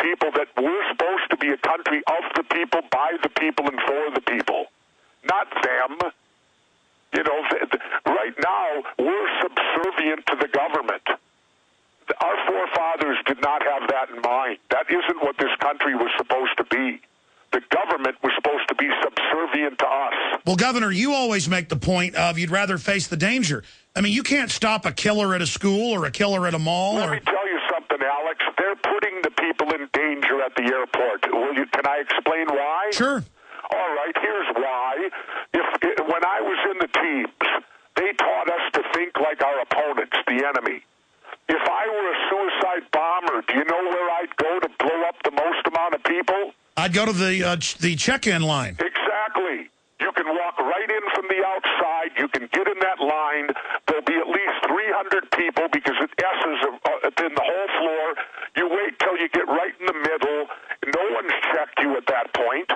people that we're supposed to be a country of the people, by the people, and for the people. Not them. You know, right now, we're subservient to the government. Our forefathers did not have that in mind. That isn't what this country was supposed to be. The government was supposed to be subservient to us. Well, Governor, you always make the point of you'd rather face the danger. I mean, you can't stop a killer at a school or a killer at a mall. Let me tell you something, Alex. They're putting the people in danger at the airport. Can I explain why? Sure. All right, here's why. When I was in the teams, they taught us to think like our opponents, the enemy. If I were a suicide bomber, do you know where I'd go to blow up the most amount of people? I'd go to the check-in line. Exactly. You can walk right in from the outside. You can get in that line. There'll be at least 300 people because it S's in the whole floor. You wait till you get right in the middle. No one's checked you at that point.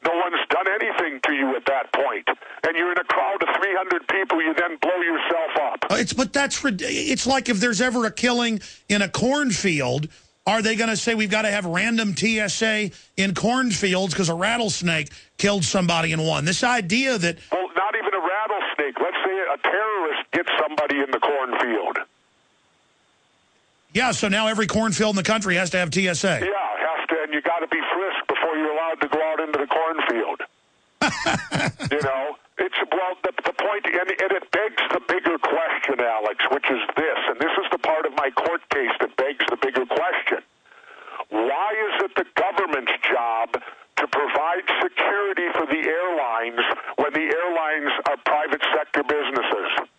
No one's done anything to you at that point. And you're in a crowd of 300 people, you then blow yourself up. It's like if there's ever a killing in a cornfield, are they going to say we've got to have random TSA in cornfields because a rattlesnake killed somebody in one? This idea that... Well, not even a rattlesnake. Let's say a terrorist gets somebody in the cornfield. Yeah, so now every cornfield in the country has to have TSA. Yeah, has to, and you got to be frisked before you're allowed to go out into the cornfield. You know, the point, and it begs the bigger question, Alex, which is this, and this is the part of my court case that begs the bigger question. Why is it the government's job to provide security for the airlines when the airlines are private sector businesses?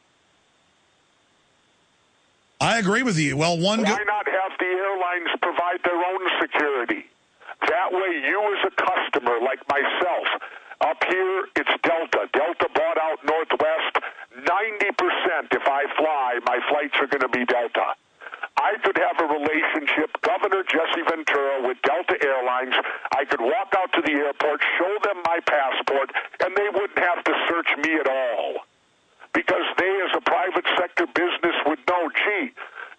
I agree with you. Well, why not have the airlines provide their own security? That way, you as a customer, like myself, up here, it's Delta. Delta bought out Northwest. 90% if I fly, my flights are going to be Delta. I could have a relationship, Governor Jesse Ventura, with Delta Airlines. I could walk out to the airport, show them my passport, and they wouldn't have to search me at all. Because they, as a private sector business, would know, gee,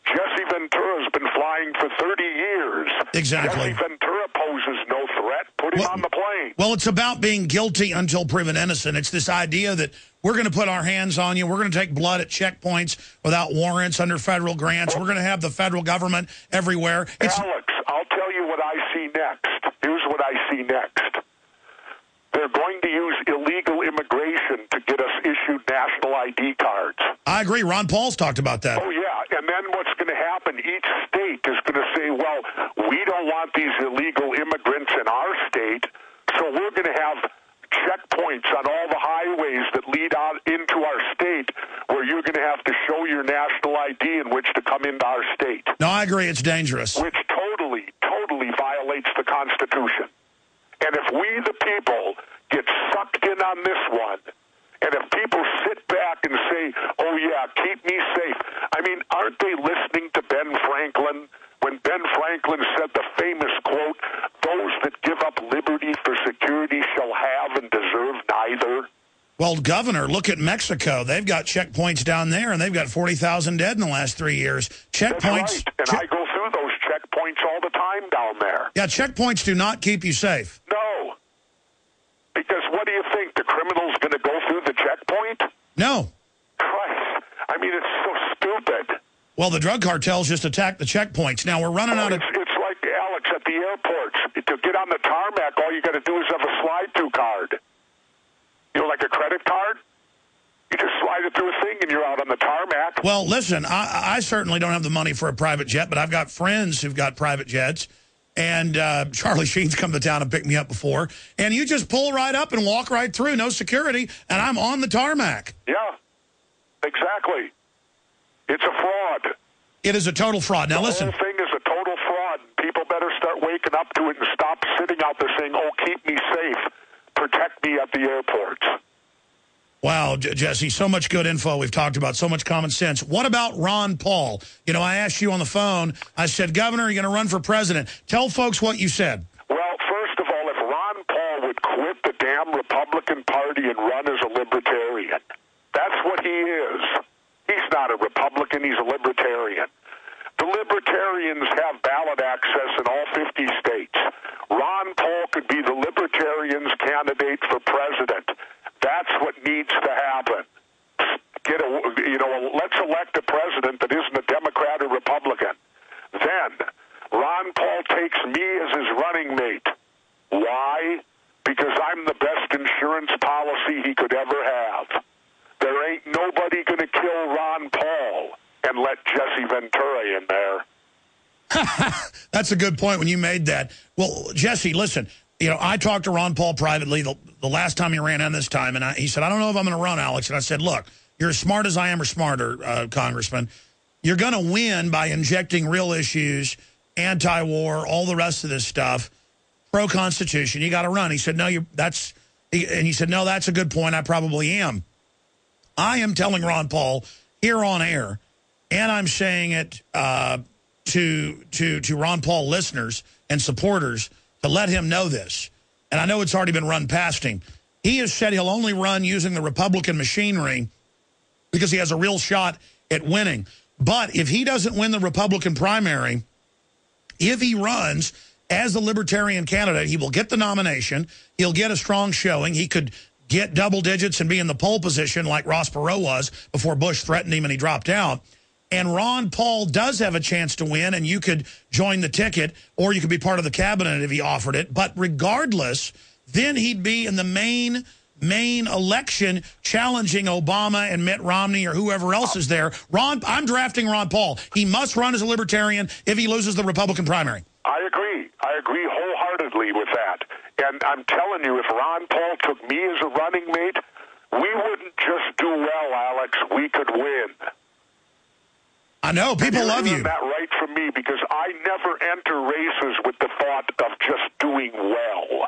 Jesse Ventura's been flying for 30 years. Exactly. Jesse Ventura poses no threat. Put him on the plane. Well, it's about being guilty until proven innocent. It's this idea that we're going to put our hands on you. We're going to take blood at checkpoints without warrants under federal grants. We're going to have the federal government everywhere. Alex, I'll tell you what I see next. Here's what I see next. They're going to use illegal immigration to get us issued national ID cards. I agree. Ron Paul's talked about that. Oh, yeah. And then what's going to happen, each state is going to say, well, we don't want these illegal immigrants in our state, so we're going to have checkpoints on all the highways that lead out into our state where you're going to have to show your national ID in which to come into our state. No, I agree. It's dangerous. Which totally violates the Constitution. And if we, the people, get sucked in on this one, and if people sit back and say, oh, yeah, keep me safe. I mean, aren't they listening to Ben Franklin? When Ben Franklin said the famous quote, those that give up liberty for security shall have and deserve neither. Well, Governor, look at Mexico. They've got checkpoints down there, and they've got 40,000 dead in the last 3 years. Checkpoints. That's right, and I go through those checkpoints all the time down there. Yeah, checkpoints do not keep you safe. No. Because what do you think? The criminal's going to go through the checkpoint? No. Christ. I mean, it's so stupid. Well, the drug cartels just attack the checkpoints. Now, we're running out of... It's like, Alex, at the airports. To get on the tarmac, all you got to do is have a slide-through card. You know, like a credit card? You just slide it through a thing and you're out on the tarmac. Well, listen, I certainly don't have the money for a private jet, but I've got friends who've got private jets. And Charlie Sheen's come to town and picked me up before. And you just pull right up and walk right through, no security, and I'm on the tarmac. Yeah, exactly. It's a fraud. It is a total fraud. Now, listen. The whole thing is a total fraud. People better start waking up to it and stop sitting out there saying, oh, keep me safe. Protect me at the airports. Wow, Jesse, so much good info we've talked about, so much common sense. What about Ron Paul? You know, I asked you on the phone, I said, Governor, are you going to run for president? Tell folks what you said. Well, first of all, if Ron Paul would quit the damn Republican Party and run as a libertarian, that's what he is. He's not a Republican, he's a libertarian. The Libertarians have ballot access in all 50 states. Ron Paul could be the Libertarians' candidate for president. That's what needs to happen. Let's elect a president that isn't a Democrat or Republican. Then Ron Paul takes me as his running mate. Why? Because I'm the best insurance policy he could ever have. There ain't nobody going to kill Ron Paul and let Jesse Ventura in there. That's a good point when you made that. Well, Jesse, listen, I talked to Ron Paul privately the last time he ran in this time, and he said, I don't know if I'm going to run, Alex. And I said, look, you're as smart as I am or smarter, Congressman. You're going to win by injecting real issues, anti-war, all the rest of this stuff, pro-Constitution. You got to run. He said, no, that's a good point. I probably am. I am telling Ron Paul here on air, and I'm saying it to Ron Paul listeners and supporters to let him know this. And I know it's already been run past him. He has said he'll only run using the Republican machinery because he has a real shot at winning. But if he doesn't win the Republican primary, if he runs as the Libertarian candidate, he will get the nomination. He'll get a strong showing. He could get double digits and be in the pole position like Ross Perot was before Bush threatened him and he dropped out. And Ron Paul does have a chance to win, and you could join the ticket, or you could be part of the cabinet if he offered it. But regardless, then he'd be in the main election challenging Obama and Mitt Romney or whoever else is there. I'm drafting Ron Paul. He must run as a Libertarian if he loses the Republican primary. I agree. I agree wholeheartedly with that. And I'm telling you, if Ron Paul took me as a running mate, we wouldn't just do well, Alex. We could win. I know. People love you. That right from me, because I never enter races with the thought of just doing well.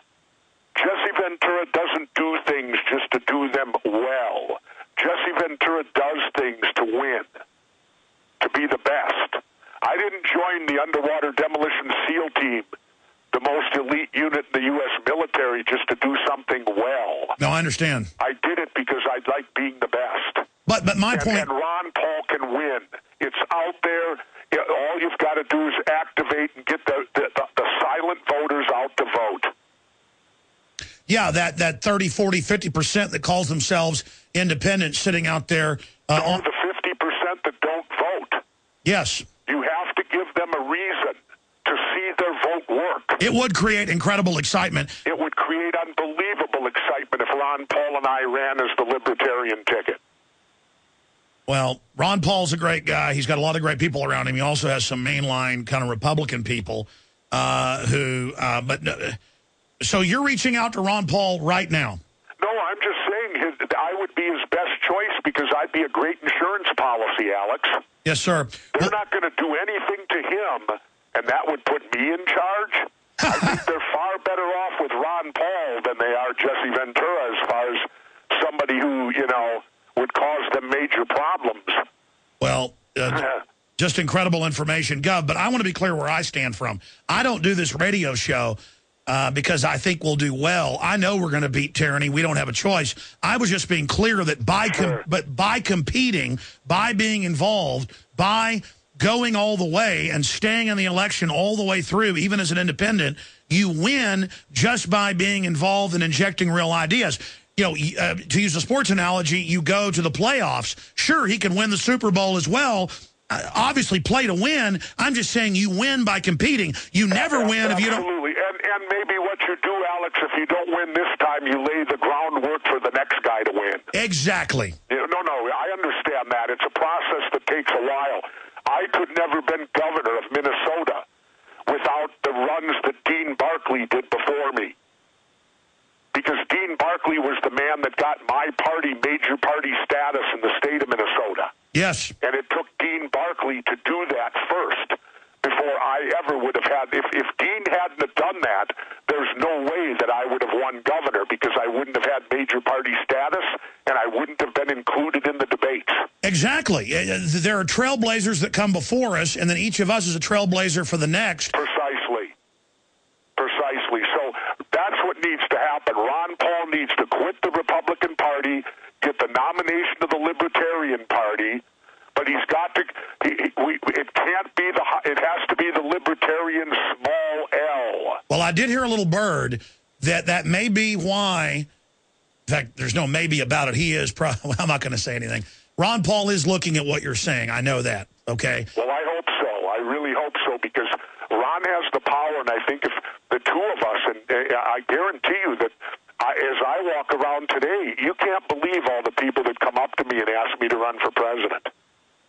Jesse Ventura doesn't do things just to do them well. Jesse Ventura does things to win, to be the best. I didn't join the underwater demolition SEAL team, the most elite unit in the U.S. military, just to do something well. No, I understand. I did it because I like being the best. But my point... And Ron Paul can win. It's out there. All you've got to do is activate and get the silent voters out to vote. Yeah, that 30, 40, 50% that calls themselves independent sitting out there. On the 50% that don't vote. Yes. You have to give them a reason to see their vote work. It would create incredible excitement. It would create unbelievable excitement if Ron Paul and I ran as the Libertarian ticket. Well, Ron Paul's a great guy. He's got a lot of great people around him. He also has some mainline kind of Republican people So you're reaching out to Ron Paul right now? No, I'm just saying I would be his best choice because I'd be a great insurance policy, Alex. Yes, sir. They're not going to do anything to him, and that would put me in charge. I think they're far better off with Ron Paul than they are Jesse Ventura as far as somebody who, would cause them major problems. Well, just incredible information, Gov. But I want to be clear where I stand from. I don't do this radio show because I think we'll do well. I know we're going to beat tyranny. We don't have a choice. I was just being clear that by competing, by being involved, by going all the way and staying in the election all the way through, even as an independent, you win just by being involved and injecting real ideas. To use a sports analogy, you go to the playoffs. Sure, he can win the Super Bowl as well. Obviously, play to win. I'm just saying you win by competing. You never win if you don't. Absolutely. And maybe what you do, Alex, if you don't win this time, you lay the groundwork for the next guy to win. Exactly. No, I understand that. It's a process that takes a while. I could never been governor of Minnesota without the runs that Dean Barkley did before me. Because Dean Barkley was the man that got my party major party status in the state of Minnesota. Yes. And it took Dean Barkley to do that first before I ever would have had. If Dean hadn't have done that, there's no way that I would have won governor because I wouldn't have had major party status and I wouldn't have been included in the debates. Exactly. There are trailblazers that come before us, and then each of us is a trailblazer for the next. Precisely. So that's what needs to happen. Ron Paul needs to quit the Republican Party, get the nomination of the Libertarian Party, but but he's got to. It can't be it has to be the libertarian small L. Well, I did hear a little bird that may be why. In fact, there's no maybe about it. He is probably. I'm not going to say anything. Ron Paul is looking at what you're saying. I know that. Okay. Well, I hope so. I really hope so, because Ron has the power, and I think if the two of us, and I guarantee you that as I walk around today, you can't believe all the people that come up to me and ask me to run for president.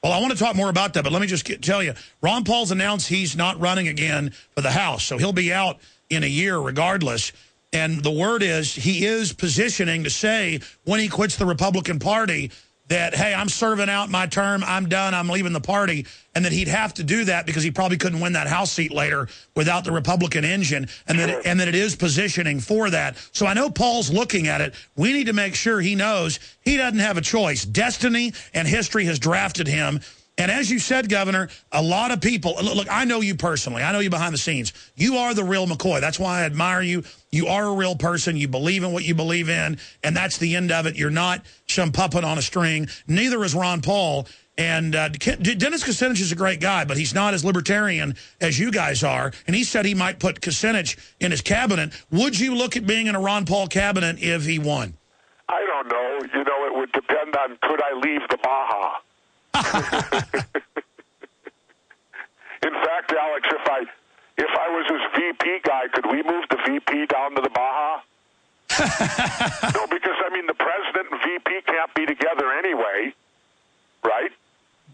Well, I want to talk more about that, but let me just tell you, Ron Paul's announced he's not running again for the House, so he'll be out in a year regardless. And the word is he is positioning to say when he quits the Republican Party that, hey, I'm serving out my term, I'm done, I'm leaving the party, and that he'd have to do that because he probably couldn't win that House seat later without the Republican engine, and that it is positioning for that. So I know Paul's looking at it. We need to make sure he knows he doesn't have a choice. Destiny and history has drafted him. And as you said, Governor, a lot of people, look, I know you personally. I know you behind the scenes. You are the real McCoy. That's why I admire you. You are a real person. You believe in what you believe in, and that's the end of it. You're not some puppet on a string. Neither is Ron Paul. And Dennis Kucinich is a great guy, but he's not as libertarian as you guys are. And he said he might put Kucinich in his cabinet. Would you look at being in a Ron Paul cabinet if he won? I don't know. You know, it would depend on could I leave the Baja. In fact, Alex, if I was his VP guy, could we move the VP down to the Baja? No, because, I mean, the president and VP can't be together anyway, right?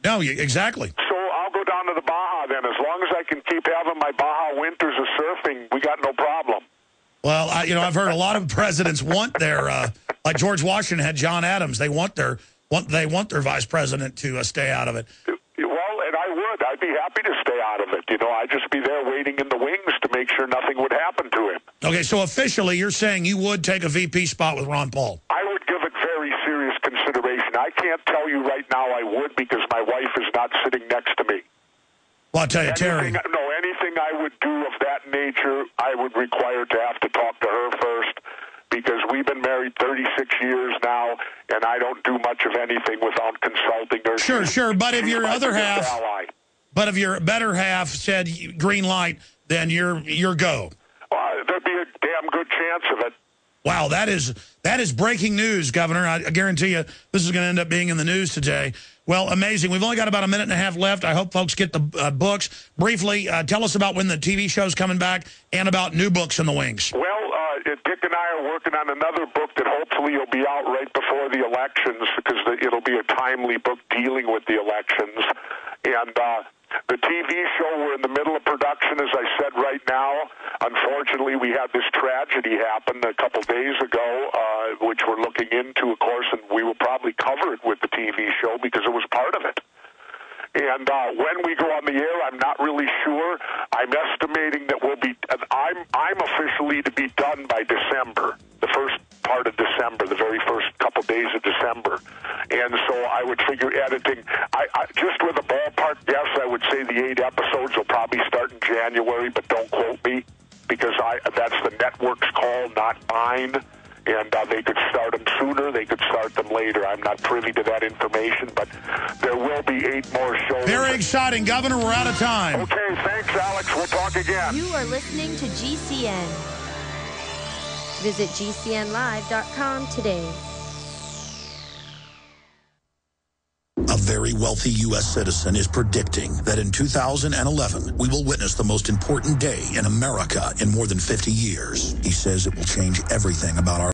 No, exactly. So I'll go down to the Baja then. As long as I can keep having my Baja winters of surfing, we got no problem. Well, I've heard a lot of presidents want their, like George Washington had John Adams. They want their vice president to stay out of it. Well, and I would. I'd be happy to stay out of it. You know, I'd just be there waiting in the wings to make sure nothing would happen to him. Okay, so officially you're saying you would take a VP spot with Ron Paul? I would give it very serious consideration. I can't tell you right now I would because my wife is not sitting next to me. Well, I'll tell you, Terry. Anything I would do of that nature, I would require to have to talk to her first, because we've been married 36 years now, and I don't do much of anything without consulting her. Sure, but if your other half, but if your better half said green light, then you're go. There'd be a damn good chance of it. Wow, that is breaking news, Governor. I guarantee you this is going to end up being in the news today. Well, amazing. We've only got about a minute and a half left. I hope folks get the books. Briefly, tell us about when the TV show's coming back and about new books in the wings. Well, Dick and I are working on another book that hopefully will be out right before the elections, because it'll be a timely book dealing with the elections. And the TV show, we're in the middle of production, as I said, right now. Unfortunately, we had this tragedy happen a couple days ago, which we're looking into, of course, and we will probably cover it with the TV show because it was part of it. And when we go on the air, I'm not really sure. I'm estimating that we'll be. I'm officially to be done by December, the first part of December, the very first couple days of December. And so I would figure editing. I just with a ballpark guess, I would say the 8 episodes will probably start in January, but don't quote me, because that's the network's call, not mine. And they could start them sooner, they could start them later. I'm not privy to that information, but there will be 8 more shows. Very exciting, Governor. We're out of time. Okay, thanks, Alex. We'll talk again. You are listening to GCN. Visit GCNlive.com today. A very wealthy U.S. citizen is predicting that in 2011, we will witness the most important day in America in more than 50 years. He says it will change everything about our